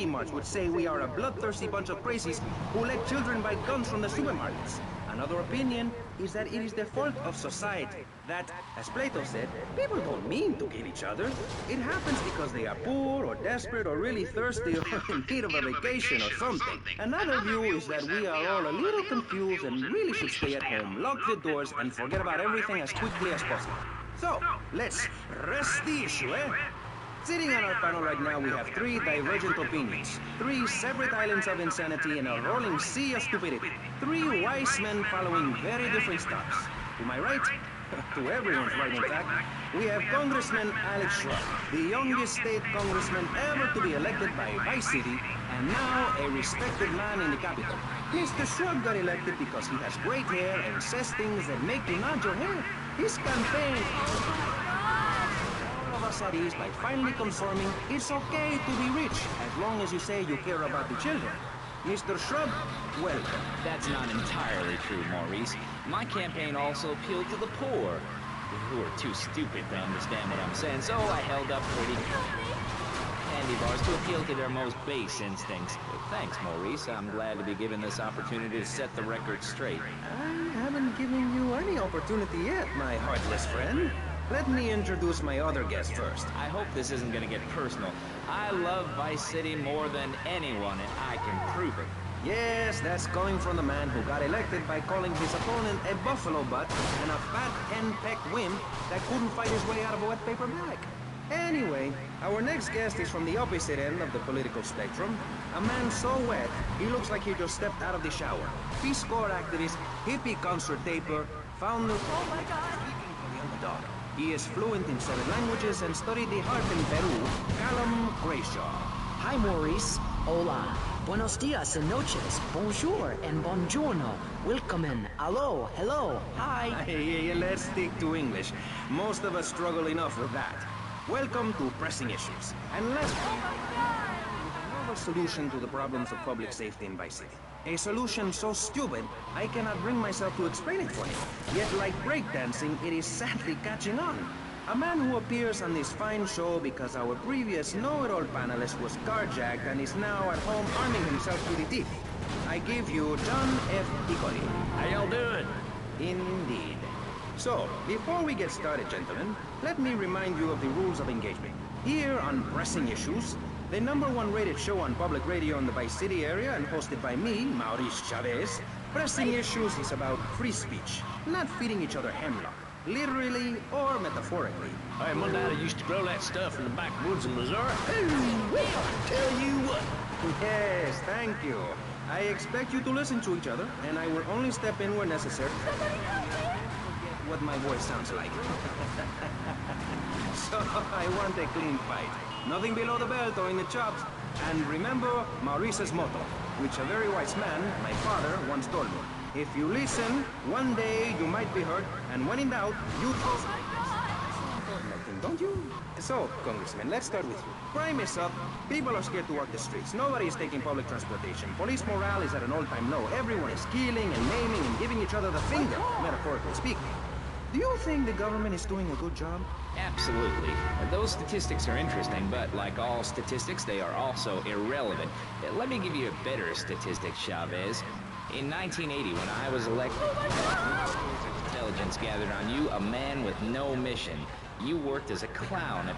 pretty much would say we are a bloodthirsty bunch of crazies who let children buy guns from the supermarkets. Another opinion is that it is the fault of society, that, as Plato said, people don't mean to kill each other. It happens because they are poor or desperate or really thirsty or in need of a vacation or something. Another view is that we are all a little confused and really should stay at home, lock the doors, and forget about everything as quickly as possible. So, let's rest the issue, eh? Sitting on our panel right now, we have three divergent opinions, three separate islands of insanity in a rolling sea of stupidity, three wise men following very different stars. To my right, to everyone's right in fact, we have Congressman Alex Shrub, the youngest state congressman ever to be elected by Vice City, and now a respected man in the Capitol. Mr. Shrub got elected because he has great hair and says things that make you nod your head. His campaign... us at ease by finally confirming it's okay to be rich as long as you say you care about the children. Mr. Shrub, welcome. That's not entirely true, Maurice. My campaign also appealed to the poor, who are too stupid to understand what I'm saying, so I held up pretty candy bars to appeal to their most base instincts. Thanks, Maurice. I'm glad to be given this opportunity to set the record straight. I haven't given you any opportunity yet, my heartless friend. Let me introduce my other guest first. I hope this isn't gonna get personal. I love Vice City more than anyone, and I can prove it. Yes, that's coming from the man who got elected by calling his opponent a buffalo butt and a fat henpecked wimp that couldn't fight his way out of a wet paper bag. Anyway, our next guest is from the opposite end of the political spectrum. A man so wet, he looks like he just stepped out of the shower. Peace Corps activist, hippie concert taper, founder... Oh my God! Speaking for the underdog. He is fluent in 7 languages and studied the harp in Peru. Callum Grayshaw. Hi, Maurice. Hola. Buenos dias and noches. Bonjour and buongiorno. Welcome in. Hello. Hello. Hi. Hey, let's stick to English. Most of us struggle enough with that. Welcome to Pressing Issues. And let's... a solution to the problems of public safety in Vice City. A solution so stupid, I cannot bring myself to explain it for him. Yet like breakdancing, it is sadly catching on. A man who appears on this fine show because our previous know-it-all panelist was carjacked and is now at home arming himself to the teeth. I give you John F. Piccoli. How y'all doing? Indeed. So, before we get started, gentlemen, let me remind you of the rules of engagement. Here on Pressing Issues, the #1 rated show on public radio in the Vice City area and hosted by me, Maurice Chavez, Pressing Issues is about free speech, not feeding each other hemlock, literally or metaphorically. Hey, my daddy used to grow that stuff in the backwoods of Missouri. Ooh, tell you what. Yes, thank you. I expect you to listen to each other, and I will only step in where necessary. What my voice sounds like. So, I want a clean fight. Nothing below the belt or in the chops. And remember Maurice's motto, which a very wise man, my father, once told me. If you listen, one day you might be hurt, and when in doubt, you... Nothing, don't you? So, Congressman, let's start with you. Crime is up. People are scared to walk the streets. Nobody is taking public transportation. Police morale is at an all-time low. Everyone is killing and maiming and giving each other the finger, metaphorically speaking. Do you think the government is doing a good job? Absolutely. Those statistics are interesting, but like all statistics, they are also irrelevant. Let me give you a better statistic, Chavez. In 1980, when I was elected, intelligence gathered on you, a man with no mission. You worked as a clown at...